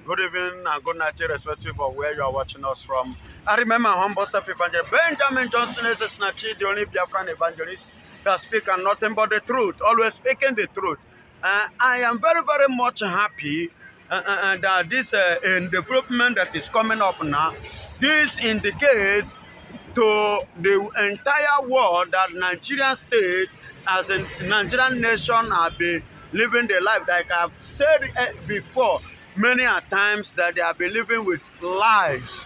Good evening and good night, irrespective of where you are watching us from. I remember humble self-evangelist Benjamin Johnson is a snatchy, the only Biafran evangelist that speak and nothing but the truth, always speaking the truth. I am very, very much happy that this development that is coming up now, this indicates to the entire world that Nigerian state as a Nigerian nation have been living the life like I've said before many a times that they have been living with lies.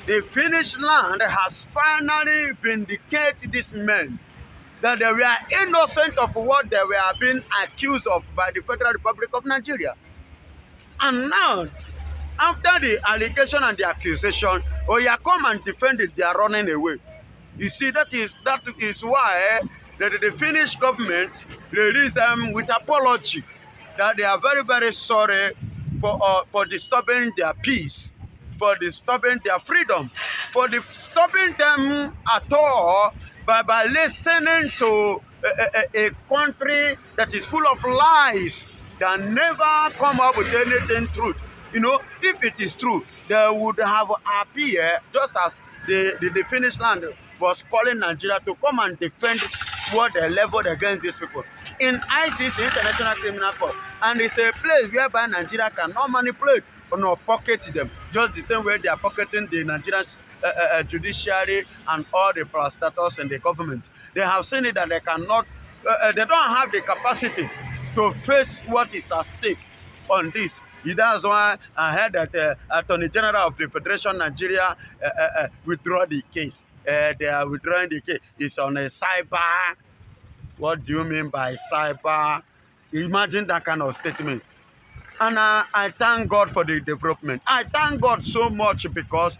The Finnish land has finally vindicated these men that they were innocent of what they were being accused of by the Federal Republic of Nigeria. And now, after the allegation and the accusation, oh yeah, come and defend it, they are running away. You see, that is why the Finnish government released them with apology that they are very, very sorry for disturbing their peace, for disturbing their freedom, for disturbing them at all by listening to a country that is full of lies that never come up with anything truth. You know, if it is true, they would have appeared just as the Finnish land was calling Nigeria to come and defend what they leveled against these people in ICC, International Criminal Court. And it's a place whereby Nigeria cannot manipulate or not pocket them, just the same way they are pocketing the Nigerian judiciary and all the parastatals in the government. They have seen it that they cannot, they don't have the capacity to face what is at stake on this. That's why I heard that Attorney General of the Federation Nigeria withdraw the case. They are withdrawing the case. It's on a cyber. What do you mean by cyber? Imagine that kind of statement. And I thank God for the development. I thank God so much because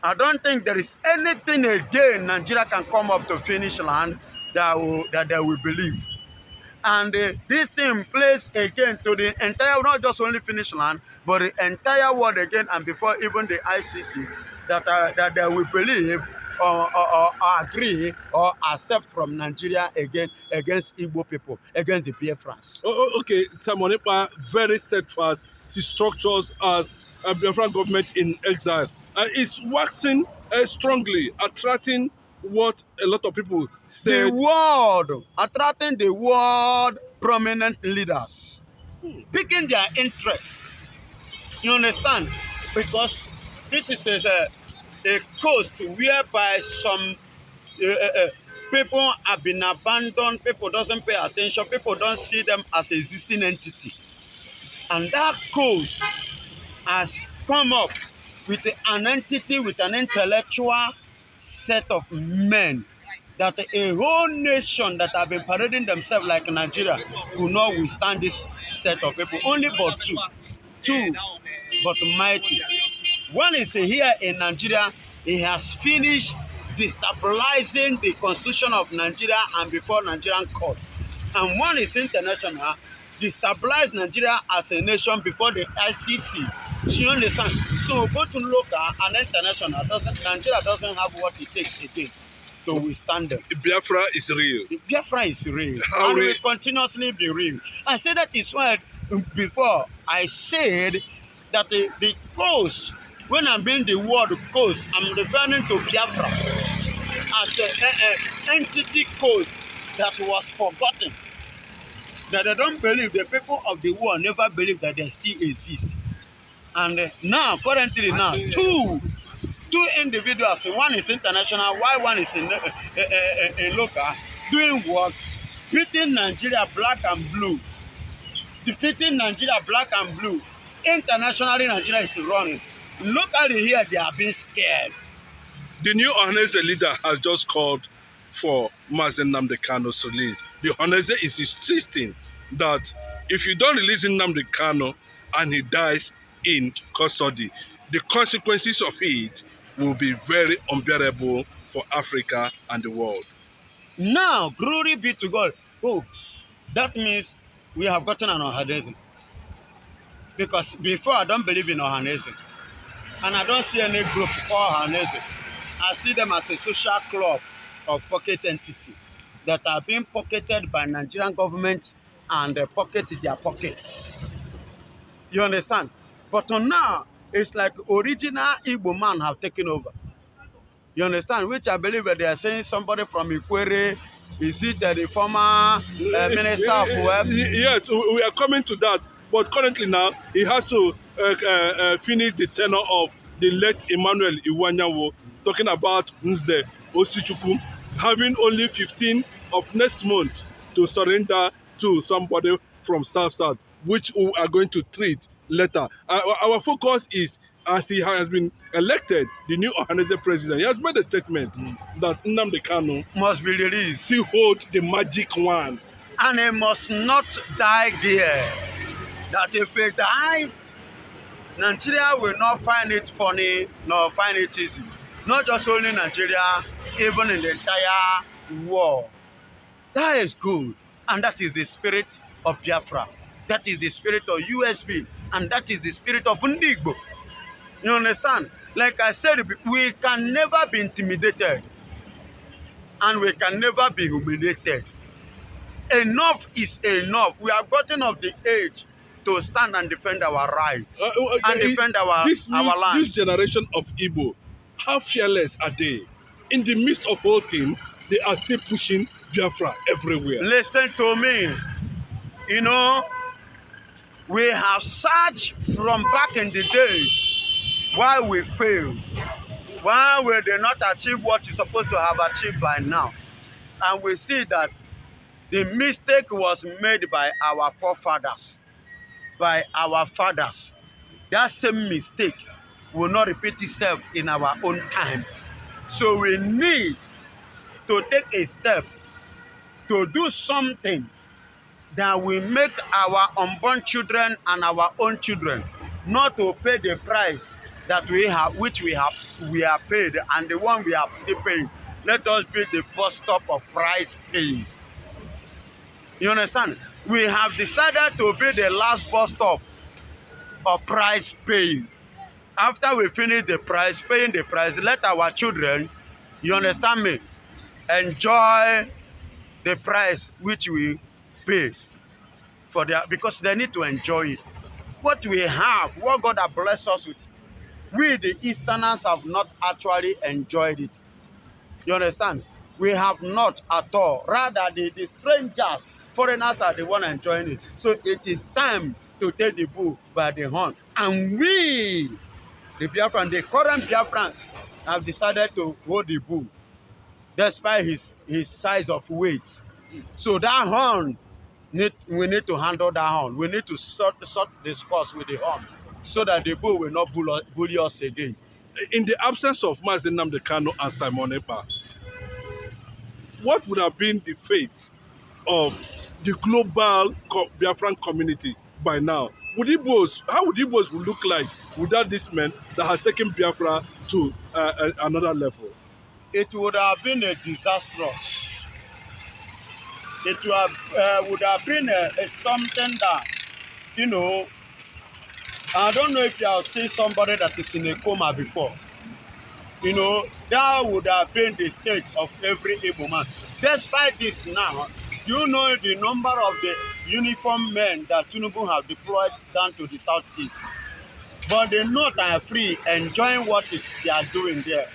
I don't think there is anything again Nigeria can come up to finish land that they will believe. And this thing plays again to the entire, not just only Finnish land, but the entire world again, and before even the ICC, that they will believe or agree or accept from Nigeria again against Igbo people, against the Biafrans. Okay, Simon Ekpa, very steadfast. He structures as a Biafran government in exile. It's waxing strongly, attracting what a lot of people say. The world, attracting the world prominent leaders, picking their interest. You understand? Because this is a coast whereby some people have been abandoned, people doesn't pay attention, people don't see them as an existing entity. And that coast has come up with an entity, with an intellectual set of men that a whole nation that have been parading themselves like Nigeria could not withstand this set of people. Only but two, but mighty. One is here in Nigeria. He has finished destabilizing the constitution of Nigeria and before Nigerian court. And one is international, destabilize Nigeria as a nation before the ICC. Do you understand? So both local and international, Nigeria doesn't have what it takes again to withstand them. Biafra is real. The Biafra is real. How and real? will continuously be real. I said that is why before I said that the coast, when I mean the word coast, I'm referring to Biafra as an entity coast that was forgotten. That they don't believe, the people of the world never believe that they still exist. And now, currently now, two individuals, one is international, while one is in local, doing what? Beating Nigeria black and blue. Defeating Nigeria black and blue. Internationally, Nigeria is running. Locally here, they are being scared. The new Ohanese leader has just called for Mazen Nnamdi Kano's release. The Ohanese is insisting that if you don't release Nnamdi Kano and he dies in custody, the consequences of it will be very unbearable for Africa and the world. Now, glory be to God. Oh, that means we have gotten an Ohanese. Because before, I don't believe in Ohanese. And I don't see any group called Ohanese. I see them as a social club of pocket entity that are being pocketed by Nigerian government and pocket their pockets. You understand? But now, it's like original Igbo man have taken over. You understand? Which I believe that they are saying somebody from Ikwere, is it the former Minister of Works? Yes, we are coming to that. But currently now, he has to finish the tenure of the late Emmanuel Iwanyawo, talking about Nze Osichukwu, having only 15 of next month to surrender to somebody from South, which we are going to treat later. Our focus is, as he has been elected, the new Ohanese president, he has made a statement that Nnamdi Kanu Must be released. still hold the magic wand. And he must not die there. That if he dies, Nigeria will not find it funny nor find it easy. Not just only Nigeria, even in the entire world. That is good. And that is the spirit of Biafra. That is the spirit of USB. And that is the spirit of Ndigbo. You understand? Like I said, we can never be intimidated. And we can never be humiliated. Enough is enough. We have gotten of the age to stand and defend our rights and defend our land. This generation of Igbo, how fearless are they? In the midst of all things, they are still pushing Biafra everywhere. Listen to me. You know, we have searched from back in the days while we failed, while we did not achieve what we're supposed to have achieved by now. And we see that the mistake was made by our forefathers, by our fathers. That same mistake will not repeat itself in our own time. So we need to take a step to do something that will make our unborn children and our own children not to pay the price that we have, which we are paid, and the one we are still paying. Let us be the bus stop of price paying. You understand? We have decided to be the last bus stop of price paying. After we finish the price, paying the price, let our children, you understand me, enjoy the price which we pay for their, because they need to enjoy it. What we have, what God has blessed us with, we the Easterners have not actually enjoyed it. You understand? We have not at all. Rather, the strangers, foreigners are the one enjoying it. So it is time to take the bull by the horn. And we, the Biafrans, the current Biafrans, have decided to hold the bull, despite his size of weight. So that horn, we need to handle that horn. We need to sort the scores with the horn, so that the bull will not bully us again. In the absence of Mazi Nnamdi Kanu and Simon Ekpa, what would have been the fate of the global Biafran community by now? How would Igbos look like without this man that has taken Biafra to another level? It would have been a disastrous. It would have been something that, you know, I don't know if you have seen somebody that is in a coma before. You know, that would have been the state of every Igbo man. Despite this now, you know the number of the uniformed men that Tinubu have deployed down to the southeast. But the North are free, enjoying what they are doing there.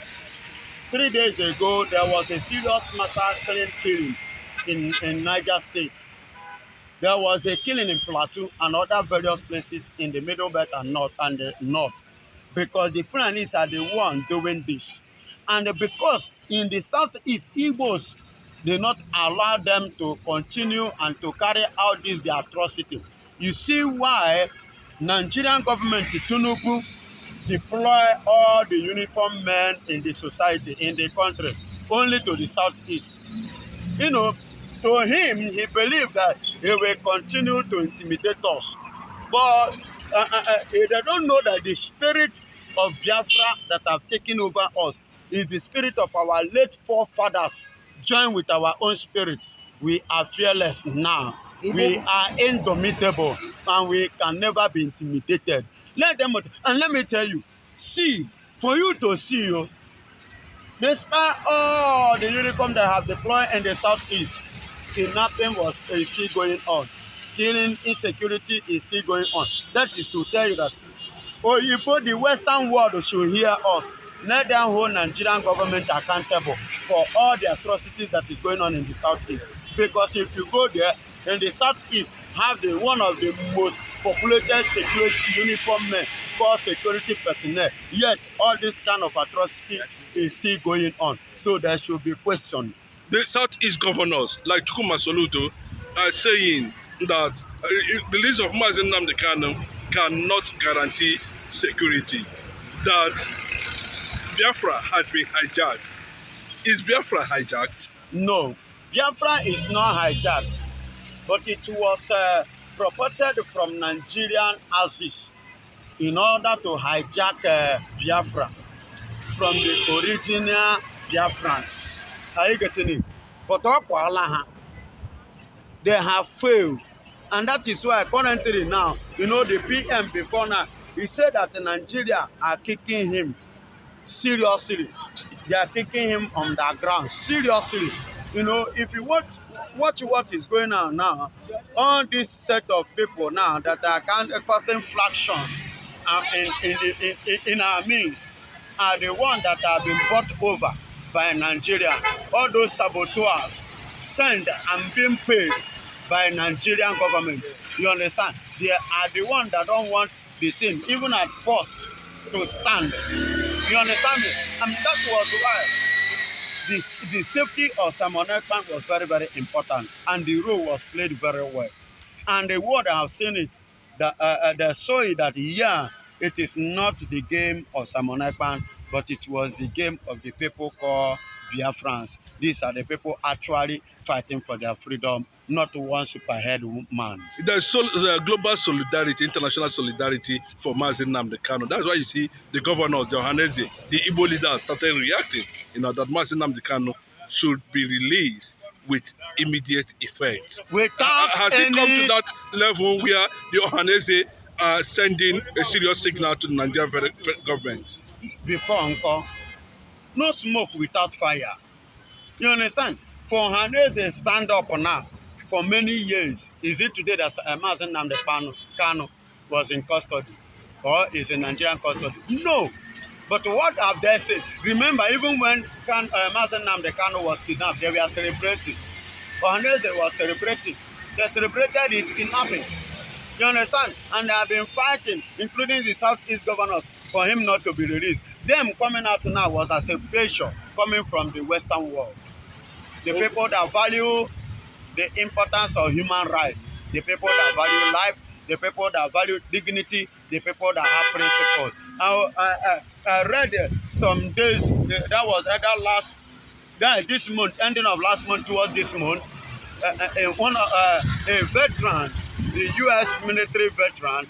3 days ago, there was a serious massacre killing in Niger State. There was a killing in Plateau and other various places in the Middle Belt and the North. Because the Finnish are the one doing this. And because in the southeast, Igbos did not allow them to continue and to carry out this their atrocity. You see why Nigerian government, Tinubu, deploy all the uniformed men in the society, in the country, only to the southeast. You know, to him, he believed that he will continue to intimidate us. But they don't know that the spirit of Biafra that have taken over us is the spirit of our late forefathers joined with our own spirit. We are fearless now. We are indomitable, and we can never be intimidated. Let them, and let me tell you, see, for you to see, despite all the uniform they have deployed in the southeast, kidnapping is still going on. killing, insecurity is still going on. That is to tell you that Oyibo, the Western world should hear us. Let them hold Nigerian government accountable for all the atrocities that is going on in the southeast. Because if you go there, in the southeast, have the one of the most populated security uniform men called security personnel. Yet all this kind of atrocity is still going on. So there should be questioned. The Southeast governors, like Chukuma Soludo, are saying that the release of Mazen Nnamdi Kanu cannot guarantee security. That Biafra has been hijacked. Is Biafra hijacked? No, Biafra is not hijacked, but it was purported from Nigerian axis in order to hijack Biafra from the original Biafrans. Are you getting it? But they have failed. And that is why currently now, the PM before now, he said that Nigeria are kicking him seriously. They are kicking him on the ground seriously. If you watch what is going on now, all this set of people now that are causing fractions in our means are the ones that have been bought over by Nigeria. All those saboteurs sent and being paid by Nigerian government. You understand? They are the ones that don't want the thing, even at first, to stand. You understand me? And that was why the safety of Simon Ekpa was very, very important, and the role was played very well. And the world have seen it, they saw it that it is not the game of Simon Ekpa, but it was the game of the people called Biafrans. These are the people actually fighting for their freedom, not one superhead man. There's global solidarity, international solidarity for Mazen Nnamdi Kanu. That's why you see the governors, the Ohanese, the Igbo leaders started reacting, that Mazen Nnamdi Kanu should be released with immediate effect. Has it come to that level where the Ohanese are sending a serious signal to the Nigerian government? Before Uncle, no smoke without fire. You understand? For Ohanese stand up now for many years. Is it today that Mazen Nnamdi Kanu was in custody or is in Nigerian custody? No. But what have they said? Remember, even when Mazen Nnamdi Kanu was kidnapped, they were celebrating. Ohanese was celebrating. They celebrated his kidnapping. You understand? And they have been fighting, including the Southeast governors, for him not to be released. Them coming out now was as a pressure coming from the Western world. The people that value the importance of human rights, the people that value life, the people that value dignity, the people that have principles. I read some days, that was either this month, ending of last month towards this month, a veteran, the U.S. military veteran,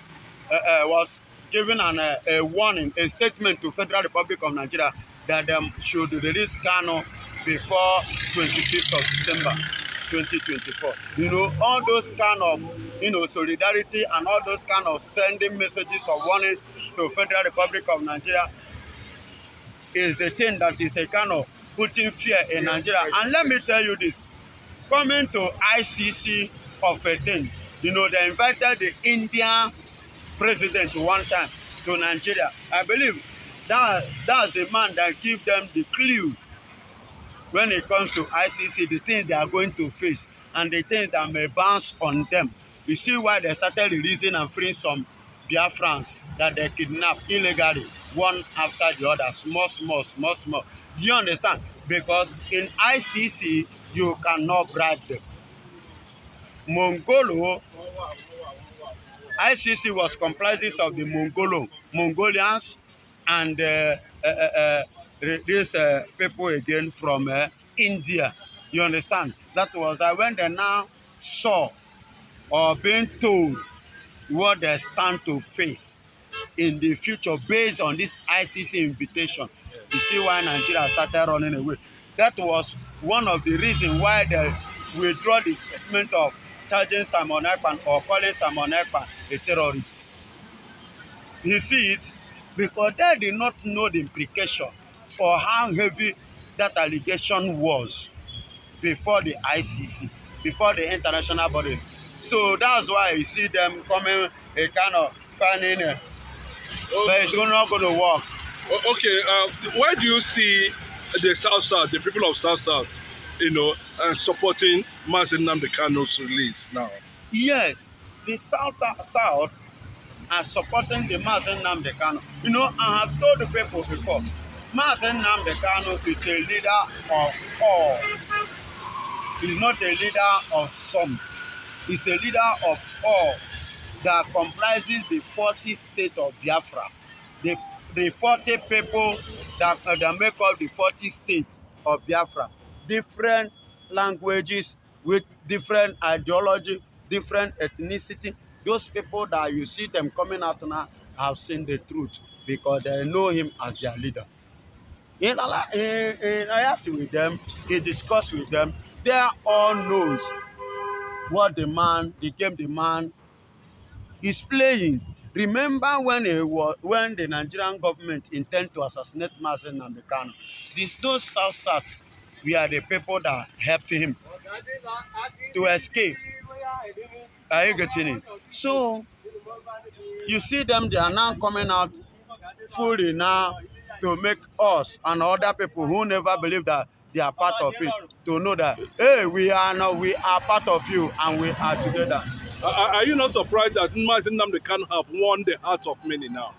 was given a warning, a statement to Federal Republic of Nigeria that they should release Kanu before 25th of December 2024. All those kind of, solidarity and all those kind of sending messages of warning to Federal Republic of Nigeria is the thing that is a kind of putting fear in Nigeria. And let me tell you this, coming to ICC of a thing, they invited the Indian president one time to Nigeria. I believe that's the man that give them the clue when it comes to ICC, the things they are going to face and the things that may bounce on them. You see why they started releasing and freeing some Biafrans that they kidnapped illegally, one after the other, small. Do you understand? Because in ICC, you cannot bribe them. ICC was comprises of the Mongolians and these people again from India. You understand? That was when they now saw or being told what they stand to face in the future based on this ICC invitation. You see why Nigeria started running away. That was one of the reasons why they withdraw the statement of charging Simon Ekpa or calling Simon Ekpa a terrorist. You see it? Because they did not know the implication or how heavy that allegation was before the ICC, before the international body. So that's why you see them coming a kind of finding it. But it's not going to work. Okay, why do you see the South, the people of South, supporting Mazi Nnamdi Kanu's release now? Yes, the South are supporting the Mazi Nnamdi Kanu. You know, I have told the people before, Mazi Nnamdi Kanu is a leader of all. He's not a leader of some. He's a leader of all that comprises the 40 states of Biafra. The 40 people that make up the 40 states of Biafra. Different languages with different ideology, different ethnicity. Those people that you see them coming out now have seen the truth because they know him as their leader. In Ayasi with them, he discussed with them. They all knows what the game the man is playing. Remember when the Nigerian government intend to assassinate Mazi Nnamdi Kanu, those South were the people that helped him to escape. Are you getting it? So you see them, they are now coming out fully now to make us and other people who never believe that they are part of it to know that, hey, we are part of you and we are together. Are you not surprised that Mazi Nnamdi Kanu have won the hearts of many now?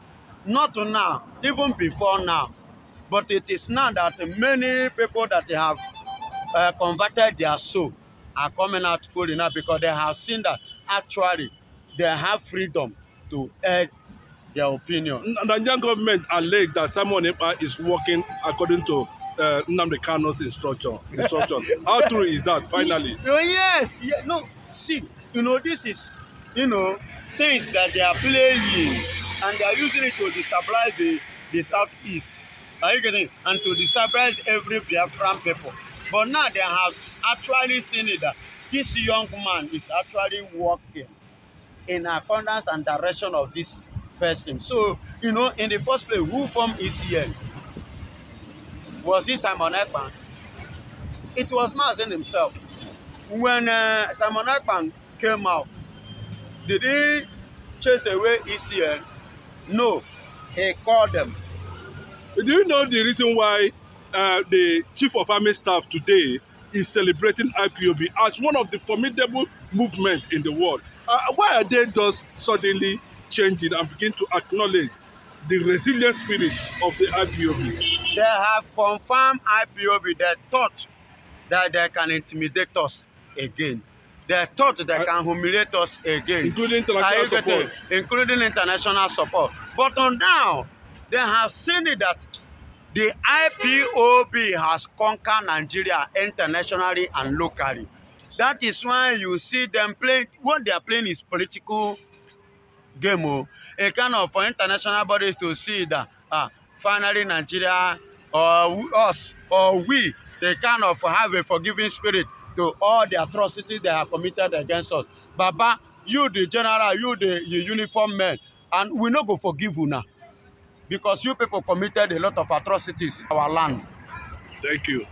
Not now, even before now. But it is now that many people that they have converted their soul are coming out fully now because they have seen that actually they have freedom to air their opinion. The Nigerian government alleged that Simon Ekpa is working according to Nnamdi Kanu's instruction. How true is that, finally? Yes, yeah, no, see, this is, things that they are playing and they are using it to destabilize the Southeast. Are you getting it? And to destabilize every Biafran people. But now they have actually seen it that this young man is actually working in accordance and direction of this person. So, in the first place, who formed ECN? Was it Simon Ekpa? It was Mazen himself. When Simon Ekpa came out, did he chase away ECN? No, he called them. Do you know the reason why the Chief of Army Staff today is celebrating IPOB as one of the formidable movements in the world? Why are they just suddenly changing and begin to acknowledge the resilient spirit of the IPOB? They have confirmed IPOB. They thought that they can intimidate us again. They thought they can humiliate us again. Including international support. Including international support. But now, they have seen it that the IPOB has conquered Nigeria internationally and locally. That is why you see them playing. What they are playing is political game. A kind of for international bodies to see that finally Nigeria or us or we, they kind of have a forgiving spirit to all the atrocities they have committed against us. Baba, you the general, you the uniform men, and we not go forgive you now. Because you people committed a lot of atrocities in our land. Thank you.